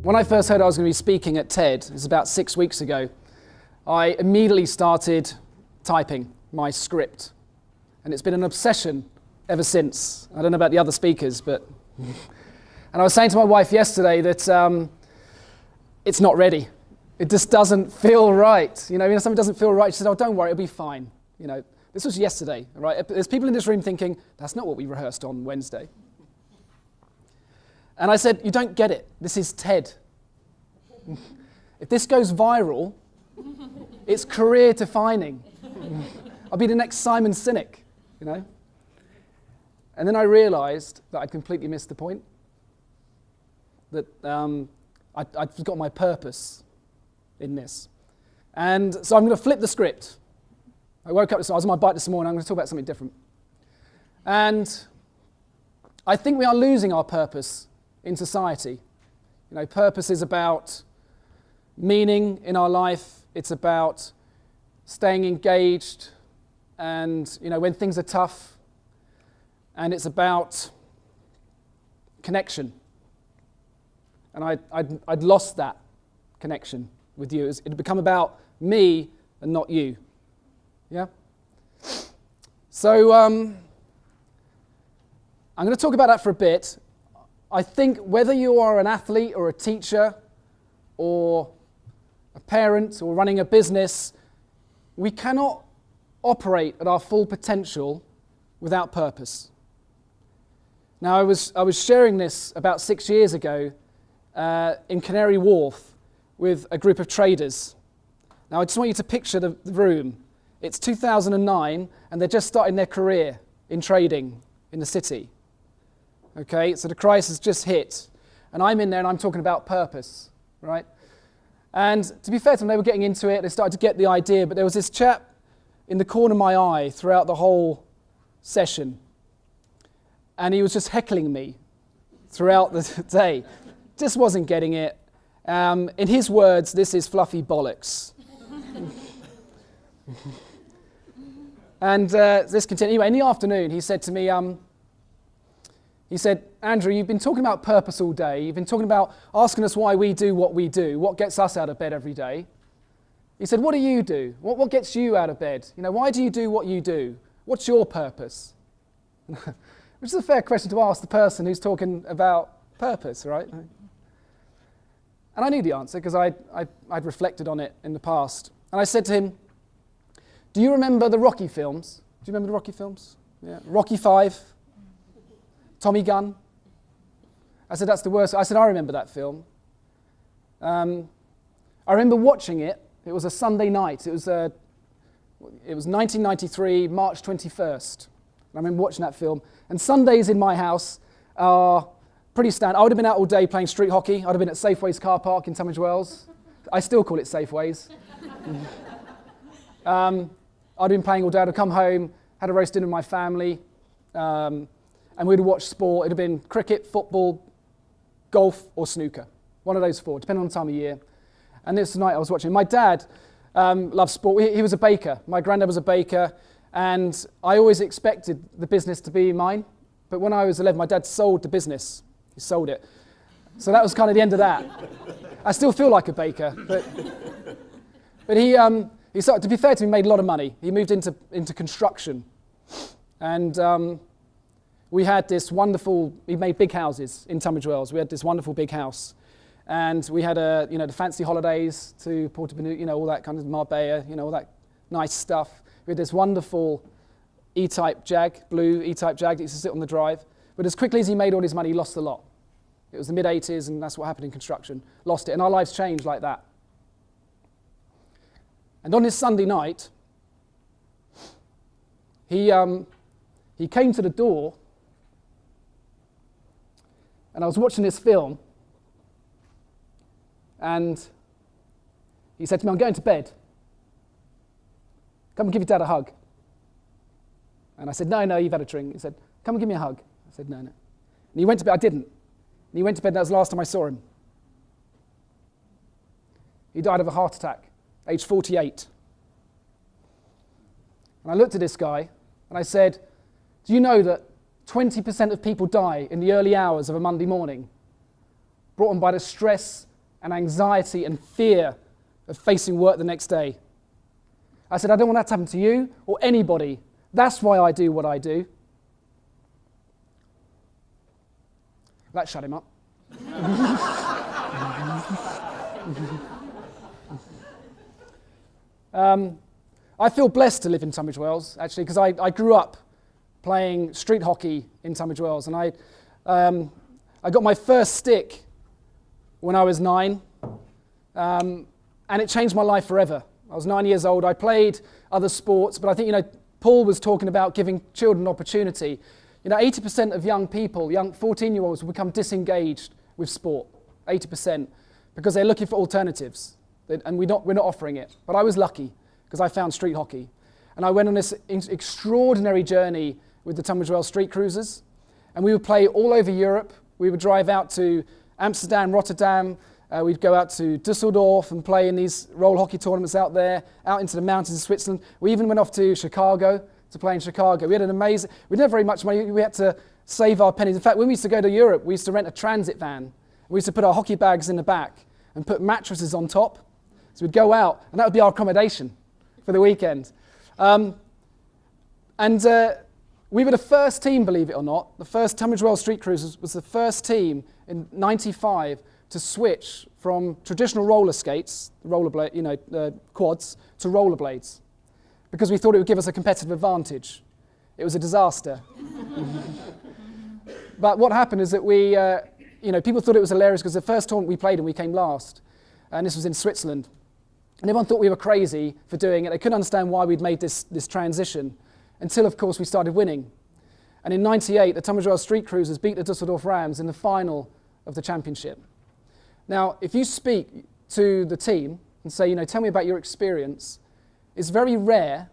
When I first heard I was going to be speaking at TED, it was about 6 weeks ago, I immediately started typing my script. And it's been an obsession ever since. I don't know about the other speakers, but... And I was saying to my wife yesterday that it's not ready. It just doesn't feel right. You know, something doesn't feel right. She said, oh, don't worry, it'll be fine. You know, this was yesterday, right? There's people in this room thinking, that's not what we rehearsed on Wednesday. And I said, you don't get it. This is TED. If this goes viral, it's career defining. I'll be the next Simon Sinek, you know? And then I realized that I'd completely missed the point. That I'd forgotten my purpose in this. And so I'm going to flip the script. I woke up, I was on my bike this morning, I'm going to talk about something different. And I think we are losing our purpose in society. You know, purpose is about meaning in our life. It's about staying engaged and, you know, when things are tough. And it's about connection. And I'd lost that connection with you. It had become about me and not you. Yeah? So I'm going to talk about that for a bit. I think whether you are an athlete or a teacher or a parent or running a business, we cannot operate at our full potential without purpose. Now, I was sharing this about 6 years ago in Canary Wharf with a group of traders. Now, I just want you to picture the room. It's 2009, and they're just starting their career in trading in the city. Okay, so the crisis just hit, and I'm in there and I'm talking about purpose, right? And to be fair to them, they were getting into it, they started to get the idea, but there was this chap in the corner of my eye throughout the whole session, and he was just heckling me throughout the day. Just wasn't getting it. In his words, this is fluffy bollocks. And this continued. Anyway, in the afternoon, he said to me, he said, Andrew, you've been talking about purpose all day. You've been talking about asking us why we do what we do, what gets us out of bed every day. He said, what do you do? What gets you out of bed? You know, why do you do what you do? What's your purpose? Which is a fair question to ask the person who's talking about purpose, right? And I knew the answer because I'd reflected on it in the past. And I said to him, do you remember the Rocky films? Do you remember the Rocky films? Yeah. Rocky 5, Tommy Gunn. I said, that's the worst. I said, I remember that film. I remember watching it. It was a Sunday night. It was 1993, March 21st. I remember watching that film. And Sundays in my house are pretty standard. I would have been out all day playing street hockey. I'd have been at Safeway's car park in Tunbridge Wells. I still call it Safeway's. I'd been playing all day. I'd come home, had a roast dinner with my family, and we'd have watched sport. It'd have been cricket, football, golf, or snooker. One of those four, depending on the time of year. And this night I was watching. My dad loved sport. He was a baker. My granddad was a baker, and I always expected the business to be mine. But when I was 11, my dad sold the business. He sold it. So that was kind of the end of that. I still feel like a baker, but he started, to be fair to him, made a lot of money. He moved into construction, and we had this wonderful. He made big houses in Tunbridge Wells. We had this wonderful big house, and we had the fancy holidays to Porto Benito, all that kind of Marbella, all that nice stuff. We had this wonderful E-Type Jag, blue E-Type Jag that used to sit on the drive. But as quickly as he made all his money, he lost a lot. It was the mid-'80s, and that's what happened in construction. Lost it, and our lives changed like that. And on this Sunday night, he came to the door, and I was watching this film, and he said to me, I'm going to bed. Come and give your dad a hug. And I said, no, you've had a drink. He said, come and give me a hug. I said, no. And he went to bed. I didn't. And he went to bed, and that was the last time I saw him. He died of a heart attack, age 48. And I looked at this guy, and I said, do you know that 20% of people die in the early hours of a Monday morning, brought on by the stress, and anxiety and fear of facing work the next day. I said, I don't want that to happen to you or anybody. That's why I do what I do. That shut him up. I feel blessed to live in Tunbridge Wells, actually, because I grew up playing street hockey in Tunbridge Wells, and I got my first stick when I was 9, and it changed my life forever. I was 9 years old. I played other sports, but I think, Paul was talking about giving children opportunity. 80% of young people, young 14-year-olds, will become disengaged with sport, 80%, because they're looking for alternatives, and we're not offering it. But I was lucky, because I found street hockey. And I went on this extraordinary journey with the Tunbridge Wells Street Cruisers, and we would play all over Europe. We would drive out to Amsterdam, Rotterdam, we'd go out to Dusseldorf and play in these roll hockey tournaments out there, out into the mountains of Switzerland. We even went off to Chicago to play in Chicago. We had an amazing, we didn't have very much money, we had to save our pennies. In fact, when we used to go to Europe, we used to rent a transit van. We used to put our hockey bags in the back and put mattresses on top. So we'd go out, and that would be our accommodation for the weekend. We were the first team, believe it or not. The first Tunbridge Wells Street Cruisers was the first team in '95 to switch from traditional roller skates, quads, to rollerblades, because we thought it would give us a competitive advantage. It was a disaster. But what happened is that people thought it was hilarious because the first tournament we played in, we came last, and this was in Switzerland. And everyone thought we were crazy for doing it. They couldn't understand why we'd made this transition, until, of course, we started winning. And in '98, the Tunbridge Wells Street Cruisers beat the Dusseldorf Rams in the final of the championship. Now, if you speak to the team and say, tell me about your experience, it's very rare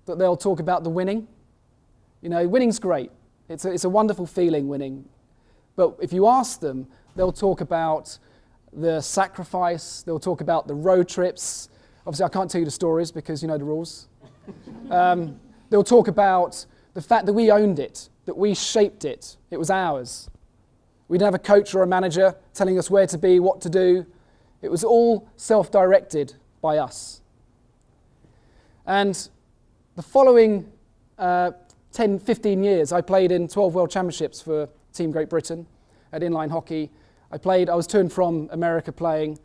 that they'll talk about the winning. Winning's great. It's a wonderful feeling, winning. But if you ask them, they'll talk about the sacrifice, they'll talk about the road trips. Obviously, I can't tell you the stories because you know the rules. They'll talk about the fact that we owned it, that we shaped it. It was ours. We didn't have a coach or a manager telling us where to be, what to do. It was all self-directed by us. And the following 10, 15 years, I played in 12 World Championships for Team Great Britain at inline hockey. I was to and from America playing.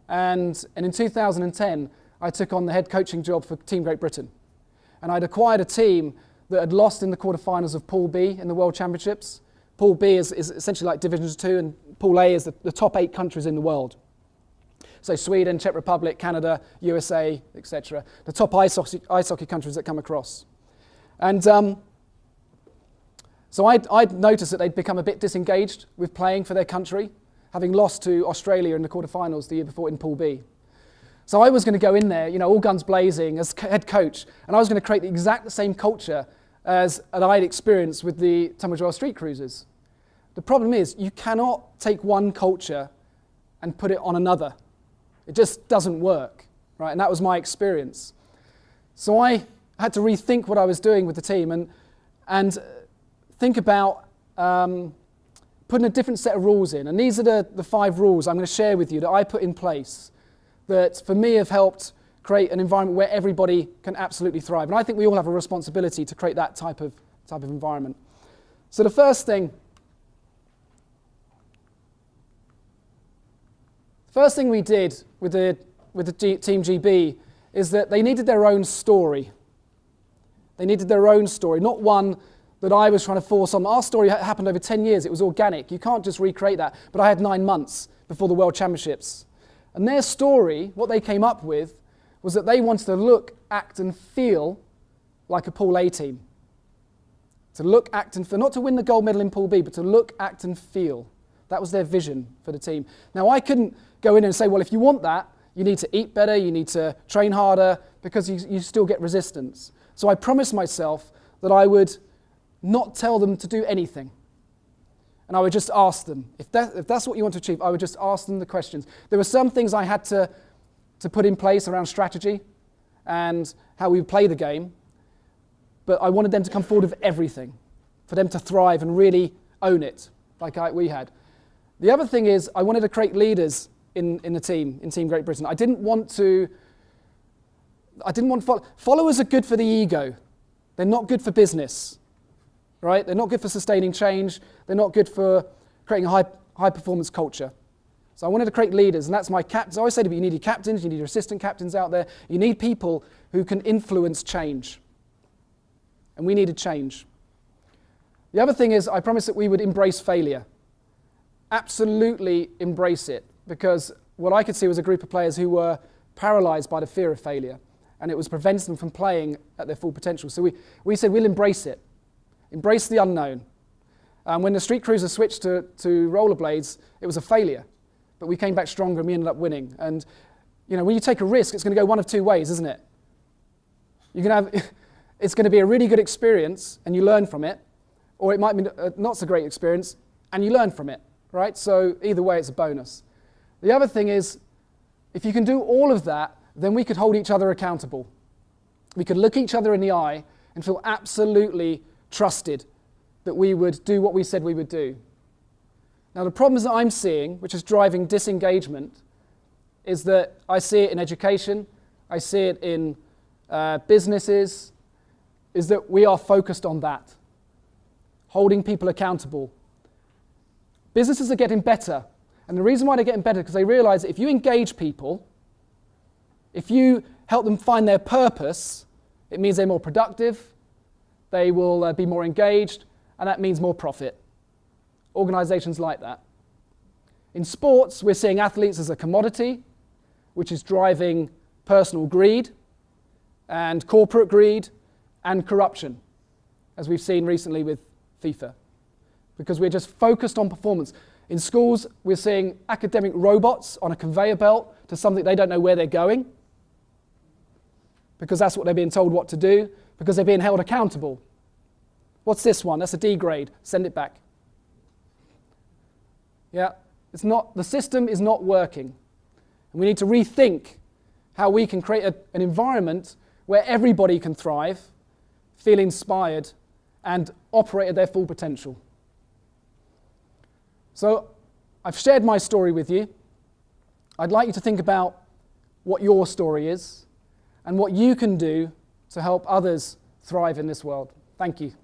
And in 2010, I took on the head coaching job for Team Great Britain. And I'd acquired a team that had lost in the quarterfinals of Pool B in the World Championships. Pool B is essentially like Division 2, and Pool A is the top 8 countries in the world. So Sweden, Czech Republic, Canada, USA, etc. The top ice hockey countries that come across. And so I'd noticed that they'd become a bit disengaged with playing for their country, having lost to Australia in the quarterfinals the year before in Pool B. So I was going to go in there, all guns blazing as head coach, and I was going to create the exact same culture as I'd experienced with the Tunbridge Wells Street Cruisers. The problem is, you cannot take one culture and put it on another. It just doesn't work, right? And that was my experience. So I had to rethink what I was doing with the team and think about putting a different set of rules in. And these are the 5 rules I'm going to share with you that I put in place that, for me, have helped create an environment where everybody can absolutely thrive. And I think we all have a responsibility to create that type of environment. So the first thing we did with the Team GB is that they needed their own story. They needed their own story, not one that I was trying to force on. Our story happened over 10 years. It was organic. You can't just recreate that. But I had 9 months before the World Championships. And their story, what they came up with, was that they wanted to look, act and feel like a Pool A team. To look, act and feel, not to win the gold medal in Pool B, but to look, act and feel. That was their vision for the team. Now, I couldn't go in and say, well, if you want that, you need to eat better, you need to train harder, because you still get resistance. So I promised myself that I would not tell them to do anything. And I would just ask them. If that's what you want to achieve, I would just ask them the questions. There were some things I had to put in place around strategy and how we play the game, but I wanted them to come forward with everything, for them to thrive and really own it, like we had. The other thing is, I wanted to create leaders in the team, in Team Great Britain. I didn't want to follow. Followers are good for the ego. They're not good for business, right? They're not good for sustaining change. They're not good for creating a high performance culture. So I wanted to create leaders, and that's my captains. I always say to you, you need your captains, you need your assistant captains out there. You need people who can influence change. And we needed change. The other thing is, I promised that we would embrace failure. Absolutely embrace it, because what I could see was a group of players who were paralyzed by the fear of failure, and it was preventing them from playing at their full potential. So we said we'll embrace it. Embrace the unknown. When the Street Cruiser switched to rollerblades, it was a failure. But we came back stronger and we ended up winning. And when you take a risk, it's going to go one of two ways, isn't it? It's going to be a really good experience and you learn from it, or it might be a not so great experience and you learn from it, right? So either way, it's a bonus. The other thing is, if you can do all of that, then we could hold each other accountable. We could look each other in the eye and feel absolutely trusted that we would do what we said we would do. Now, the problems that I'm seeing, which is driving disengagement, is that I see it in education, I see it in businesses, is that we are focused on that, holding people accountable. Businesses are getting better, and the reason why they're getting better is because they realize that if you engage people, if you help them find their purpose, it means they're more productive, they will be more engaged, and that means more profit. Organizations like that. In sports, we're seeing athletes as a commodity, which is driving personal greed and corporate greed and corruption, as we've seen recently with FIFA, because we're just focused on performance. In schools, we're seeing academic robots on a conveyor belt to something they don't know where they're going, because that's what they're being told what to do, because they're being held accountable. What's this one? That's a D grade. Send it back. Yeah, the system is not working. And we need to rethink how we can create an environment where everybody can thrive, feel inspired, and operate at their full potential. So I've shared my story with you. I'd like you to think about what your story is and what you can do to help others thrive in this world. Thank you.